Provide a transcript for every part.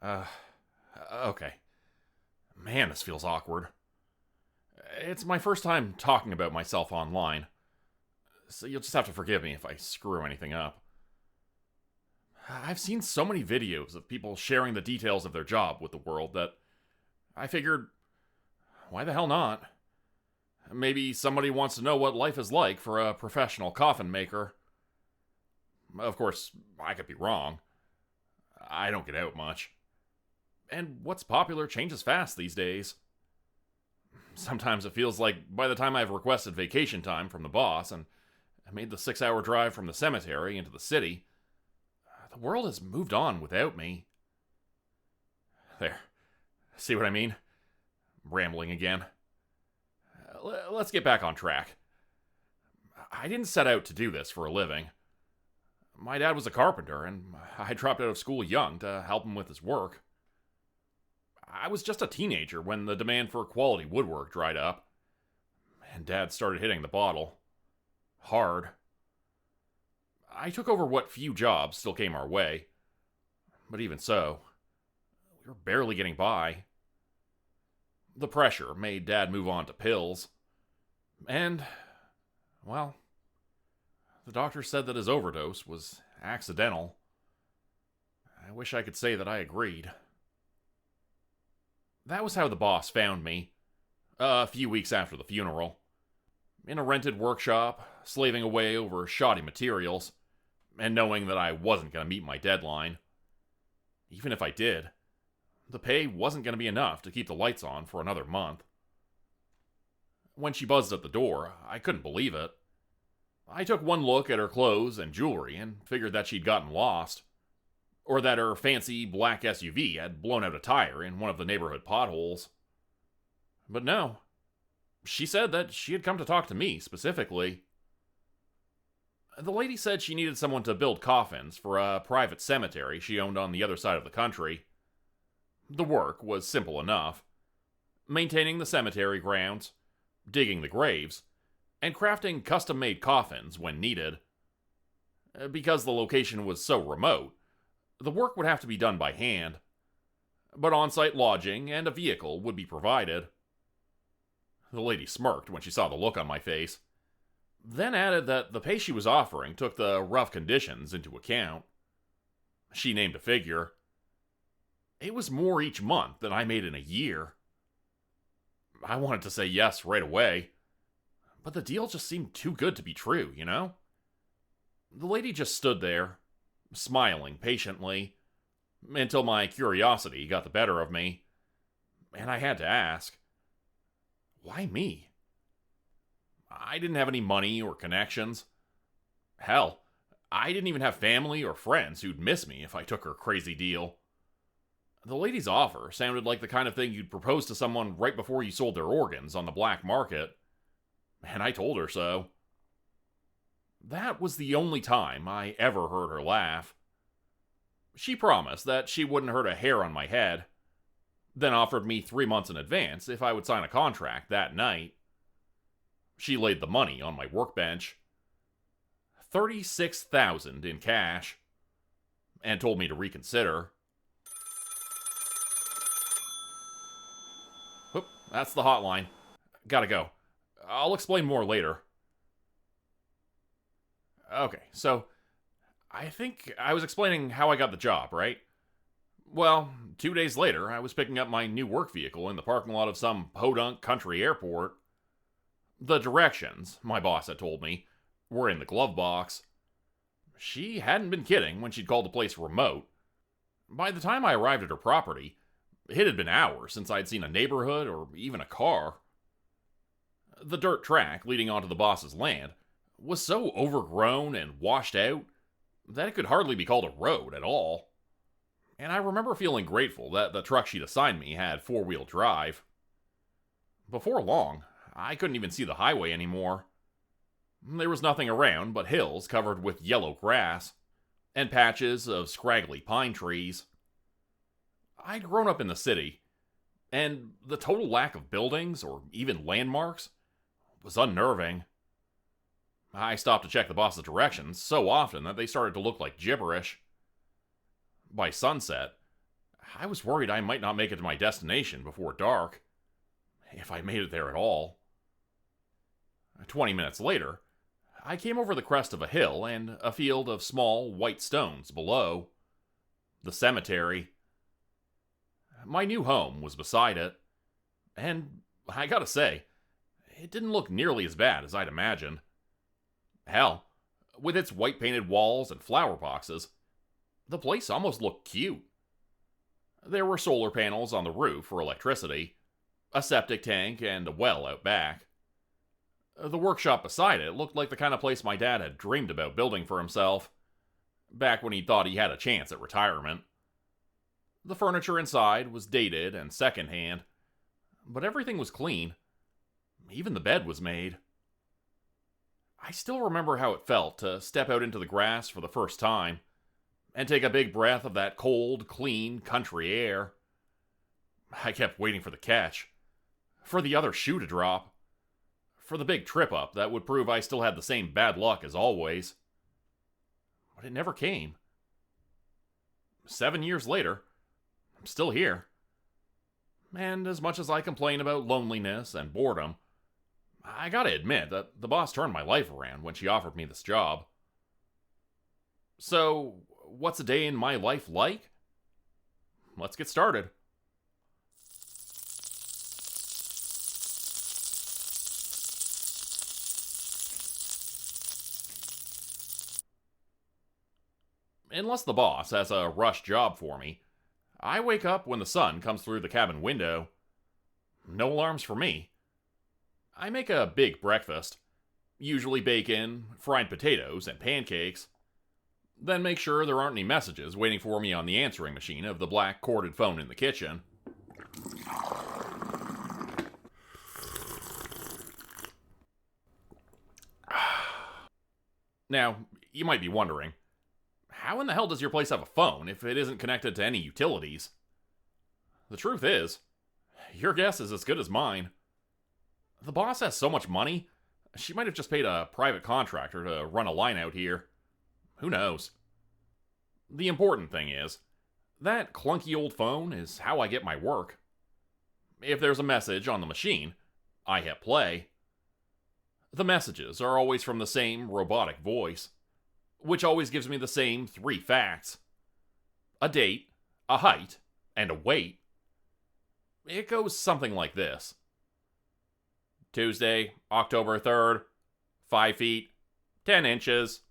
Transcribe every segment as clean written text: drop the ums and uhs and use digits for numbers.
uh, okay. Man, this feels awkward. It's my first time talking about myself online, so you'll just have to forgive me if I screw anything up. I've seen so many videos of people sharing the details of their job with the world that I figured, why the hell not? Maybe somebody wants to know what life is like for a professional coffin maker. Of course, I could be wrong. I don't get out much. And what's popular changes fast these days. Sometimes it feels like by the time I've requested vacation time from the boss and I made the 6-hour drive from the cemetery into the city, the world has moved on without me. There. See what I mean? Rambling again. Let's get back on track. I didn't set out to do this for a living. My dad was a carpenter, and I dropped out of school young to help him with his work. I was just a teenager when the demand for quality woodwork dried up, and Dad started hitting the bottle. Hard. I took over what few jobs still came our way, but even so, we were barely getting by. The pressure made Dad move on to pills, and, well, the doctor said that his overdose was accidental. I wish I could say that I agreed. That was how the boss found me, a few weeks after the funeral. In a rented workshop, slaving away over shoddy materials, and knowing that I wasn't going to meet my deadline. Even if I did, the pay wasn't going to be enough to keep the lights on for another month. When she buzzed at the door, I couldn't believe it. I took one look at her clothes and jewelry and figured that she'd gotten lost. Or that her fancy black SUV had blown out a tire in one of the neighborhood potholes. But no. She said that she had come to talk to me specifically. The lady said she needed someone to build coffins for a private cemetery she owned on the other side of the country. The work was simple enough. Maintaining the cemetery grounds, digging the graves, and crafting custom-made coffins when needed. Because the location was so remote, the work would have to be done by hand, but on-site lodging and a vehicle would be provided. The lady smirked when she saw the look on my face, then added that the pay she was offering took the rough conditions into account. She named a figure. It was more each month than I made in a year. I wanted to say yes right away, but the deal just seemed too good to be true, you know? The lady just stood there, smiling patiently, until my curiosity got the better of me, and I had to ask, why me? I didn't have any money or connections. Hell, I didn't even have family or friends who'd miss me if I took her crazy deal. The lady's offer sounded like the kind of thing you'd propose to someone right before you sold their organs on the black market, and I told her so. That was the only time I ever heard her laugh. She promised that she wouldn't hurt a hair on my head, then offered me 3 months in advance if I would sign a contract that night. She laid the money on my workbench. $36,000 in cash, and told me to reconsider. Whoop, that's the hotline. Gotta go. I'll explain more later. Okay, so I think I was explaining how I got the job, right? Well, 2 days later, I was picking up my new work vehicle in the parking lot of some podunk country airport. The directions, my boss had told me, were in the glove box. She hadn't been kidding when she'd called the place remote. By the time I arrived at her property, it had been hours since I'd seen a neighborhood or even a car. The dirt track leading onto the boss's land was so overgrown and washed out that it could hardly be called a road at all. And I remember feeling grateful that the truck she'd assigned me had 4-wheel drive. Before long, I couldn't even see the highway anymore. There was nothing around but hills covered with yellow grass, and patches of scraggly pine trees. I'd grown up in the city, and the total lack of buildings or even landmarks was unnerving. I stopped to check the boss's directions so often that they started to look like gibberish. By sunset, I was worried I might not make it to my destination before dark, if I made it there at all. 20 minutes later, I came over the crest of a hill and a field of small white stones below. The cemetery. My new home was beside it, and I gotta say, it didn't look nearly as bad as I'd imagined. Hell, with its white painted walls and flower boxes, the place almost looked cute. There were solar panels on the roof for electricity, a septic tank, and a well out back. The workshop beside it looked like the kind of place my dad had dreamed about building for himself, back when he thought he had a chance at retirement. The furniture inside was dated and secondhand, but everything was clean. Even the bed was made. I still remember how it felt to step out into the grass for the first time and take a big breath of that cold, clean country air. I kept waiting for the catch, for the other shoe to drop, for the big trip up that would prove I still had the same bad luck as always. But it never came. 7 years later, I'm still here. And as much as I complain about loneliness and boredom, I gotta admit that the boss turned my life around when she offered me this job. So, what's a day in my life like? Let's get started. Unless the boss has a rush job for me, I wake up when the sun comes through the cabin window. No alarms for me. I make a big breakfast, usually bacon, fried potatoes, and pancakes. Then make sure there aren't any messages waiting for me on the answering machine of the black corded phone in the kitchen. Now, you might be wondering, how in the hell does your place have a phone if it isn't connected to any utilities? The truth is, your guess is as good as mine. The boss has so much money, she might have just paid a private contractor to run a line out here. Who knows? The important thing is, that clunky old phone is how I get my work. If there's a message on the machine, I hit play. The messages are always from the same robotic voice, which always gives me the same 3 facts. A date, a height, and a weight. It goes something like this. Tuesday, October 3rd, 5 feet, 10 inches,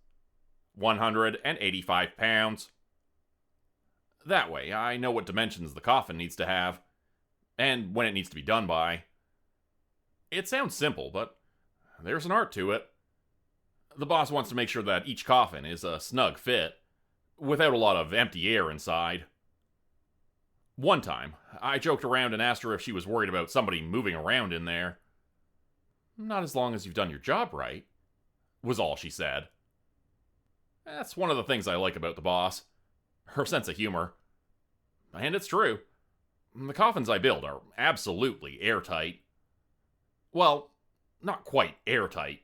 185 pounds. That way, I know what dimensions the coffin needs to have, and when it needs to be done by. It sounds simple, but there's an art to it. The boss wants to make sure that each coffin is a snug fit, without a lot of empty air inside. One time, I joked around and asked her if she was worried about somebody moving around in there. "Not as long as you've done your job right," was all she said. That's one of the things I like about the boss. Her sense of humor. And it's true. The coffins I build are absolutely airtight. Well, not quite airtight.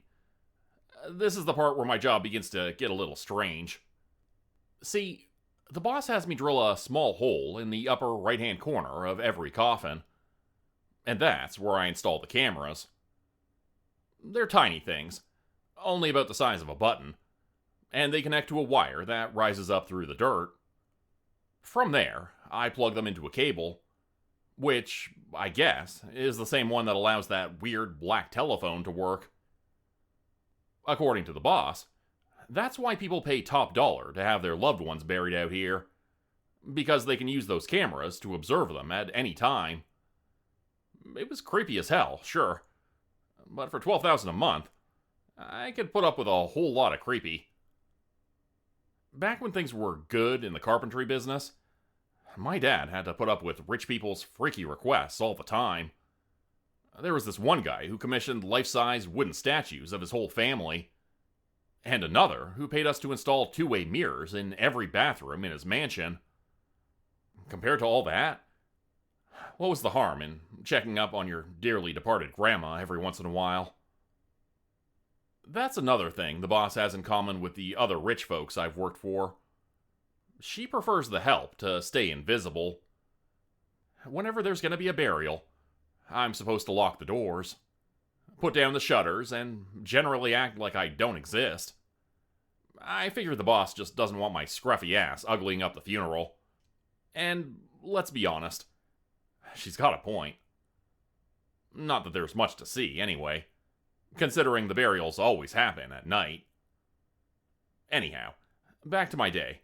This is the part where my job begins to get a little strange. See, the boss has me drill a small hole in the upper right-hand corner of every coffin. And that's where I install the cameras. They're tiny things, only about the size of a button, and they connect to a wire that rises up through the dirt. From there, I plug them into a cable, which, I guess, is the same one that allows that weird black telephone to work. According to the boss, that's why people pay top dollar to have their loved ones buried out here, because they can use those cameras to observe them at any time. It was creepy as hell, sure, but for $12,000 a month, I could put up with a whole lot of creepy. Back when things were good in the carpentry business, my dad had to put up with rich people's freaky requests all the time. There was this one guy who commissioned life-size wooden statues of his whole family, and another who paid us to install two-way mirrors in every bathroom in his mansion. Compared to all that, what was the harm in checking up on your dearly departed grandma every once in a while? That's another thing the boss has in common with the other rich folks I've worked for. She prefers the help to stay invisible. Whenever there's gonna be a burial, I'm supposed to lock the doors, put down the shutters, and generally act like I don't exist. I figure the boss just doesn't want my scruffy ass uglying up the funeral. And let's be honest, she's got a point. Not that there's much to see, anyway, considering the burials always happen at night. Anyhow, back to my day.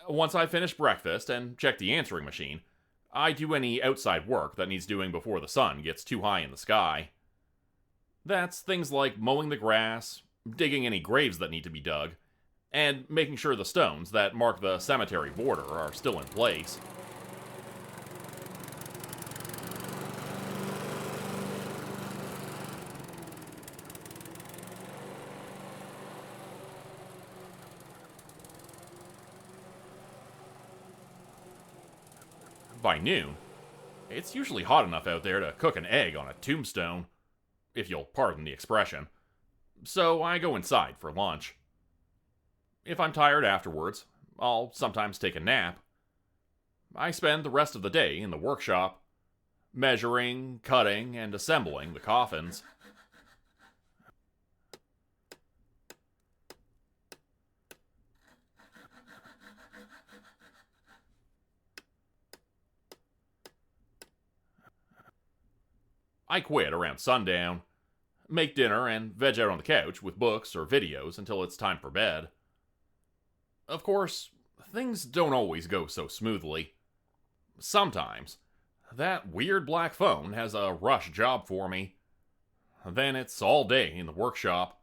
Once I finish breakfast and check the answering machine, I do any outside work that needs doing before the sun gets too high in the sky. That's things like mowing the grass, digging any graves that need to be dug, and making sure the stones that mark the cemetery border are still in place. By noon, it's usually hot enough out there to cook an egg on a tombstone, if you'll pardon the expression. So I go inside for lunch. If I'm tired afterwards, I'll sometimes take a nap. I spend the rest of the day in the workshop, measuring, cutting, and assembling the coffins. I quit around sundown, make dinner, and veg out on the couch with books or videos until it's time for bed. Of course, things don't always go so smoothly. Sometimes, that weird black phone has a rush job for me. Then it's all day in the workshop.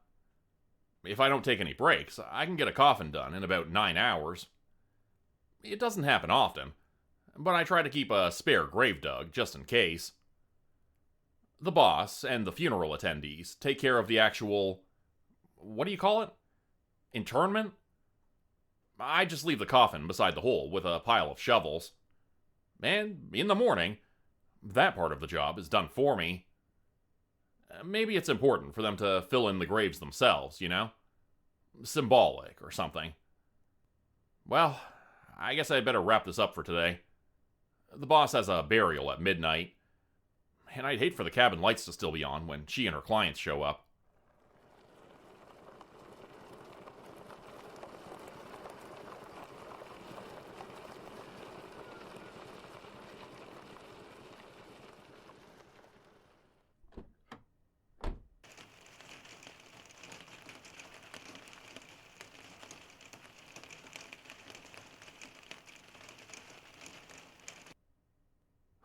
If I don't take any breaks, I can get a coffin done in about 9 hours. It doesn't happen often, but I try to keep a spare grave dug just in case. The boss and the funeral attendees take care of the actual... what do you call it? Internment? I just leave the coffin beside the hole with a pile of shovels. And in the morning, that part of the job is done for me. Maybe it's important for them to fill in the graves themselves, you know? Symbolic or something. Well, I guess I'd better wrap this up for today. The boss has a burial at midnight, and I'd hate for the cabin lights to still be on when she and her clients show up.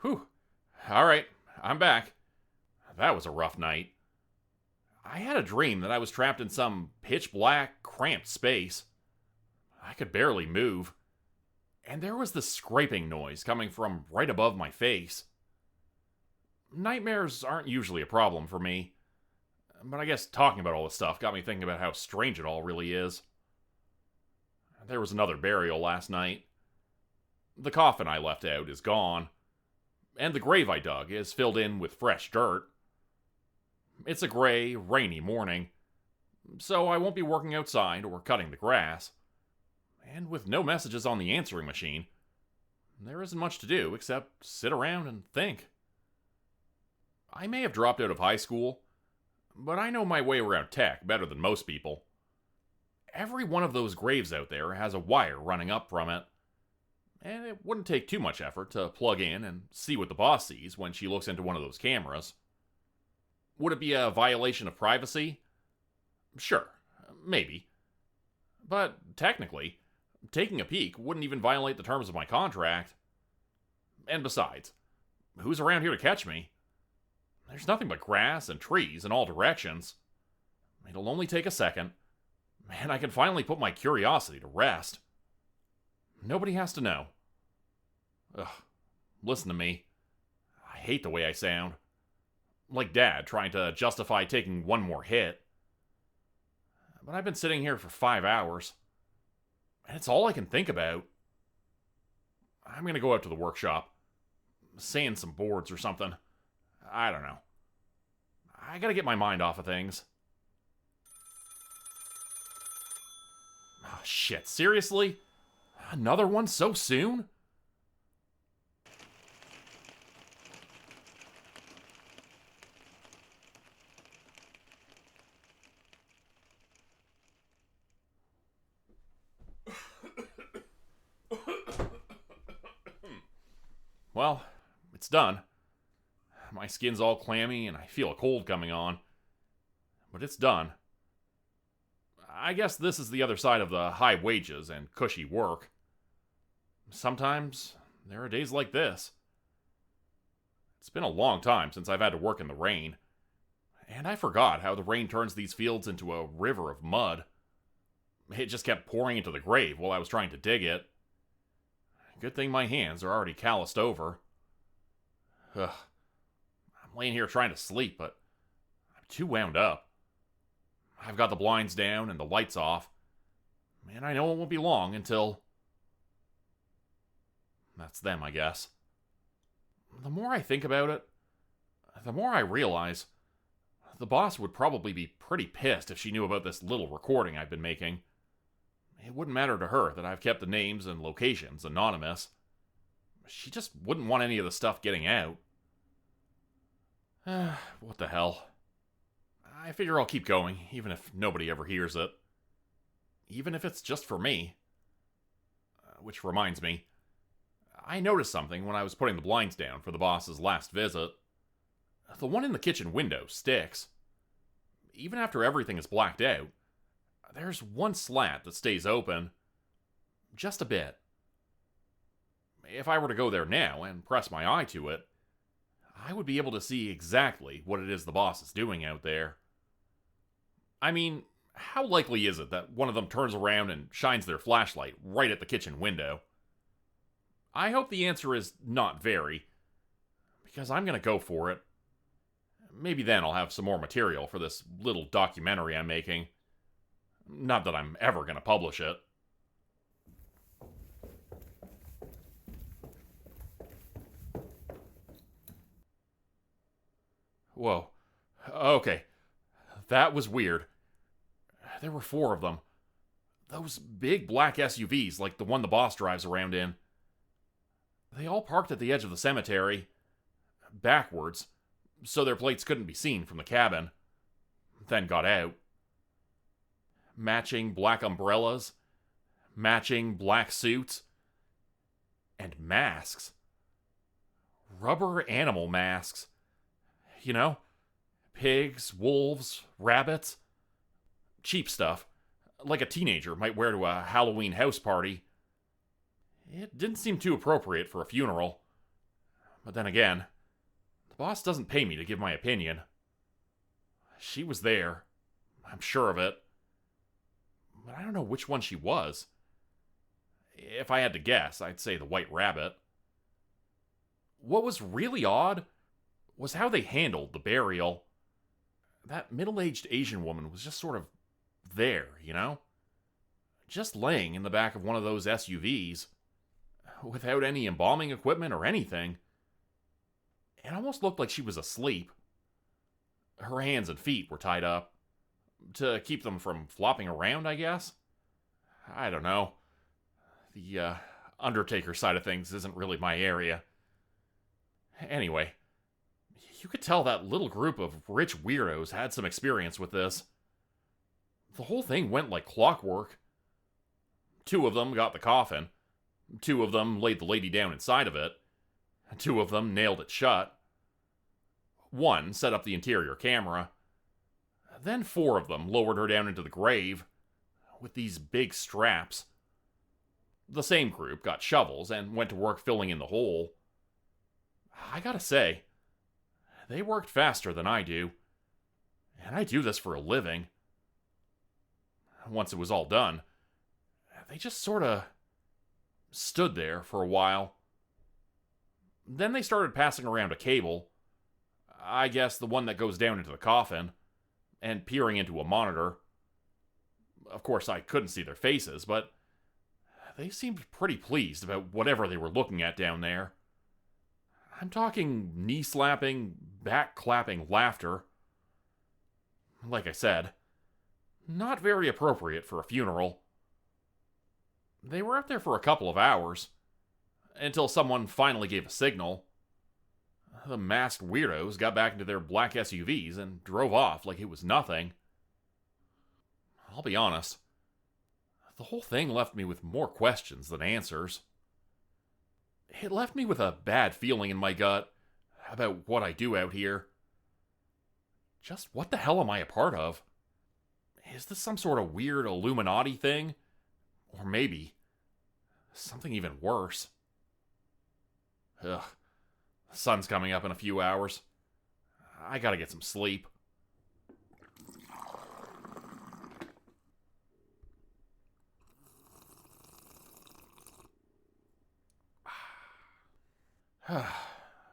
Whew. Alright, I'm back. That was a rough night. I had a dream that I was trapped in some pitch black, cramped space. I could barely move. And there was this scraping noise coming from right above my face. Nightmares aren't usually a problem for me, but I guess talking about all this stuff got me thinking about how strange it all really is. There was another burial last night. The coffin I left out is gone, and the grave I dug is filled in with fresh dirt. It's a gray, rainy morning, so I won't be working outside or cutting the grass. And with no messages on the answering machine, there isn't much to do except sit around and think. I may have dropped out of high school, but I know my way around tech better than most people. Every one of those graves out there has a wire running up from it, and it wouldn't take too much effort to plug in and see what the boss sees when she looks into one of those cameras. Would it be a violation of privacy? Sure, maybe. But technically, taking a peek wouldn't even violate the terms of my contract. And besides, who's around here to catch me? There's nothing but grass and trees in all directions. It'll only take a second, and I can finally put my curiosity to rest. Nobody has to know. Ugh, listen to me. I hate the way I sound. Like Dad trying to justify taking one more hit. But I've been sitting here for 5 hours, and it's all I can think about. I'm gonna go out to the workshop, sand some boards or something. I don't know. I gotta get my mind off of things. Oh, shit, seriously? Another one so soon? Well, it's done. My skin's all clammy and I feel a cold coming on. But it's done. I guess this is the other side of the high wages and cushy work. Sometimes there are days like this. It's been a long time since I've had to work in the rain. And I forgot how the rain turns these fields into a river of mud. It just kept pouring into the grave while I was trying to dig it. Good thing my hands are already calloused over. Ugh. I'm laying here trying to sleep, but I'm too wound up. I've got the blinds down and the lights off, and I know it won't be long until... That's them, I guess. The more I think about it, the more I realize the boss would probably be pretty pissed if she knew about this little recording I've been making. It wouldn't matter to her that I've kept the names and locations anonymous. She just wouldn't want any of the stuff getting out. What the hell. I figure I'll keep going, even if nobody ever hears it. Even if it's just for me. Which reminds me, I noticed something when I was putting the blinds down for the boss's last visit. The one in the kitchen window sticks. Even after everything is blacked out, there's one slat that stays open. Just a bit. If I were to go there now and press my eye to it, I would be able to see exactly what it is the boss is doing out there. I mean, how likely is it that one of them turns around and shines their flashlight right at the kitchen window? I hope the answer is not very, because I'm going to go for it. Maybe then I'll have some more material for this little documentary I'm making. Not that I'm ever going to publish it. Whoa. Okay. That was weird. There were 4 of them. Those big black SUVs like the one the boss drives around in. They all parked at the edge of the cemetery, backwards, so their plates couldn't be seen from the cabin. Then got out. Matching black umbrellas, matching black suits, and masks. Rubber animal masks. You know, pigs, wolves, rabbits. Cheap stuff, like a teenager might wear to a Halloween house party. It didn't seem too appropriate for a funeral. But then again, the boss doesn't pay me to give my opinion. She was there. I'm sure of it. But I don't know which one she was. If I had to guess, I'd say the White Rabbit. What was really odd was how they handled the burial. That middle-aged Asian woman was just sort of there, you know? Just laying in the back of one of those SUVs, without any embalming equipment or anything. It almost looked like she was asleep. Her hands and feet were tied up, to keep them from flopping around, I guess? I don't know. The Undertaker side of things isn't really my area. Anyway, you could tell that little group of rich weirdos had some experience with this. The whole thing went like clockwork. 2 of them got the coffin. 2 of them laid the lady down inside of it. 2 of them nailed it shut. 1 set up the interior camera. Then 4 of them lowered her down into the grave with these big straps. The same group got shovels and went to work filling in the hole. I gotta say, they worked faster than I do. And I do this for a living. Once it was all done, they just sorta stood there for a while. Then they started passing around a cable, I guess the one that goes down into the coffin, and peering into a monitor. Of course, I couldn't see their faces, but they seemed pretty pleased about whatever they were looking at down there. I'm talking knee-slapping, back-clapping laughter. Like I said, not very appropriate for a funeral. They were up there for a couple of hours, until someone finally gave a signal. The masked weirdos got back into their black SUVs and drove off like it was nothing. I'll be honest, the whole thing left me with more questions than answers. It left me with a bad feeling in my gut about what I do out here. Just what the hell am I a part of? Is this some sort of weird Illuminati thing? Or maybe something even worse? Ugh. The sun's coming up in a few hours. I gotta get some sleep.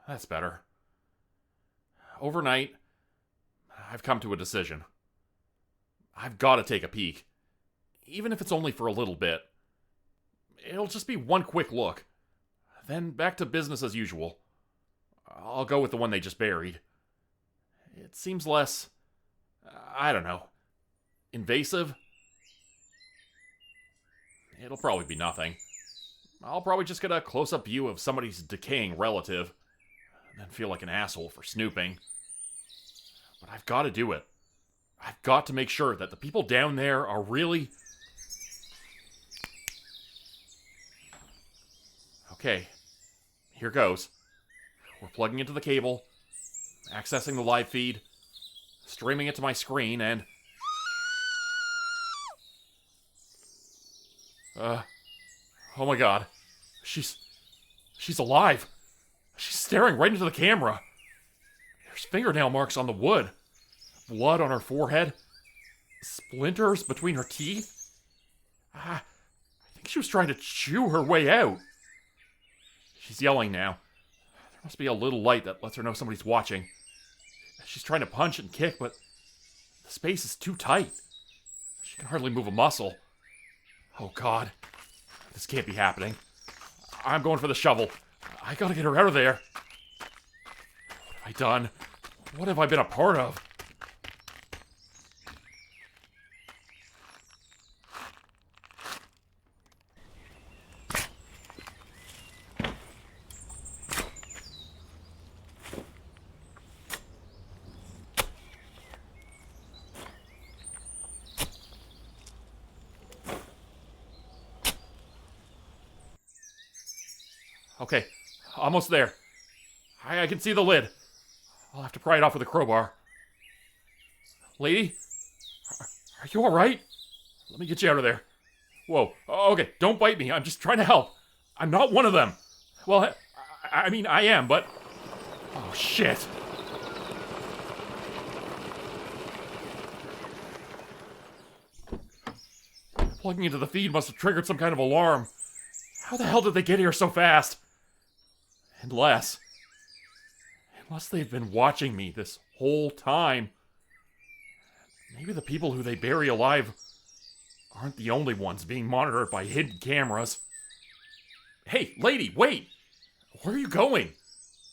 That's better. Overnight, I've come to a decision. I've got to take a peek. Even if it's only for a little bit. It'll just be one quick look. Then back to business as usual. I'll go with the one they just buried. It seems less, I don't know, invasive. It'll probably be nothing. I'll probably just get a close-up view of somebody's decaying relative, and then feel like an asshole for snooping. But I've got to do it. I've got to make sure that the people down there are really... Okay, here goes. We're plugging into the cable, accessing the live feed, streaming it to my screen, and... Oh my god. She's alive. She's staring right into the camera. There's fingernail marks on the wood. Blood on her forehead. Splinters between her teeth. I think she was trying to chew her way out. She's yelling now. There must be a little light that lets her know somebody's watching. She's trying to punch and kick, but the space is too tight. She can hardly move a muscle. Oh god. This can't be happening. I'm going for the shovel. I gotta get her out of there. What have I done? What have I been a part of? Okay, almost there. I can see the lid. I'll have to pry it off with a crowbar. Lady? Are you alright? Let me get you out of there. Whoa, okay, don't bite me. I'm just trying to help. I'm not one of them. Well, I mean, I am, but... Oh, shit. Plugging into the feed must have triggered some kind of alarm. How the hell did they get here so fast? Unless they've been watching me this whole time. Maybe the people who they bury alive aren't the only ones being monitored by hidden cameras. Hey, lady, wait! Where are you going?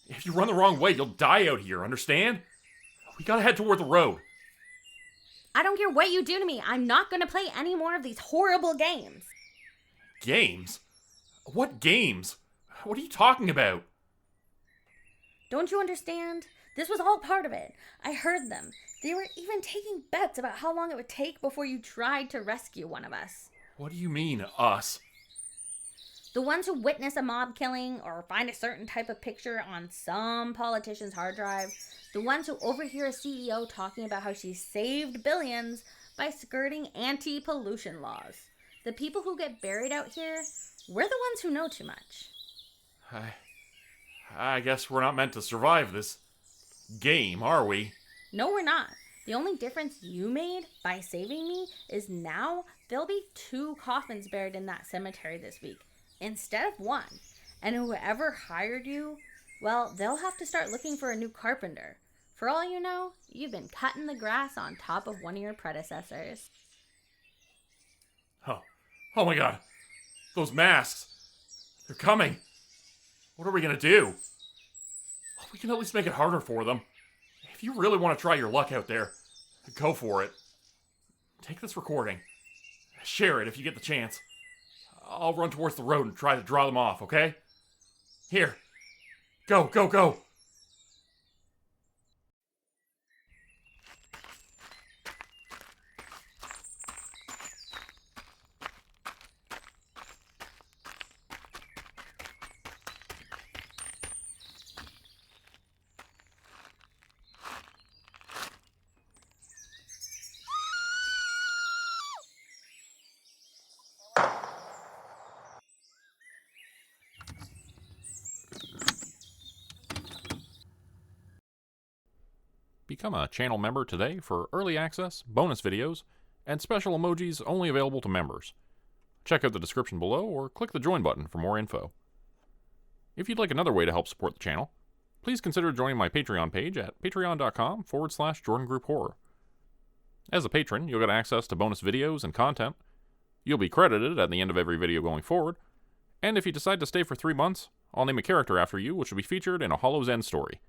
If you run the wrong way, you'll die out here, understand? We gotta head toward the road. I don't care what you do to me. I'm not gonna play any more of these horrible games. Games? What games? What are you talking about? Don't you understand? This was all part of it. I heard them. They were even taking bets about how long it would take before you tried to rescue one of us. What do you mean, us? The ones who witness a mob killing or find a certain type of picture on some politician's hard drive. The ones who overhear a CEO talking about how she saved billions by skirting anti-pollution laws. The people who get buried out here, we're the ones who know too much. I guess we're not meant to survive this game, are we? No, we're not. The only difference you made by saving me is now there'll be 2 coffins buried in that cemetery this week, instead of 1. And whoever hired you, well, they'll have to start looking for a new carpenter. For all you know, you've been cutting the grass on top of one of your predecessors. Oh my god. Those masks. They're coming. What are we gonna do? We can at least make it harder for them. If you really want to try your luck out there, go for it. Take this recording. Share it if you get the chance. I'll run towards the road and try to draw them off, okay? Here. Go, go, go! Become a channel member today for early access, bonus videos, and special emojis only available to members. Check out the description below or click the join button for more info. If you'd like another way to help support the channel, please consider joining my Patreon page at patreon.com/JordanGrupeHorror. As a patron, you'll get access to bonus videos and content. You'll be credited at the end of every video going forward, and if you decide to stay for 3 months, I'll name a character after you which will be featured in a Hollow's End story.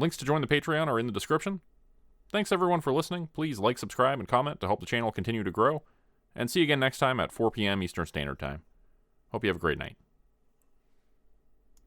Links to join the Patreon are in the description. Thanks everyone for listening. Please like, subscribe, and comment to help the channel continue to grow. And see you again next time at 4 p.m. Eastern Standard Time. Hope you have a great night.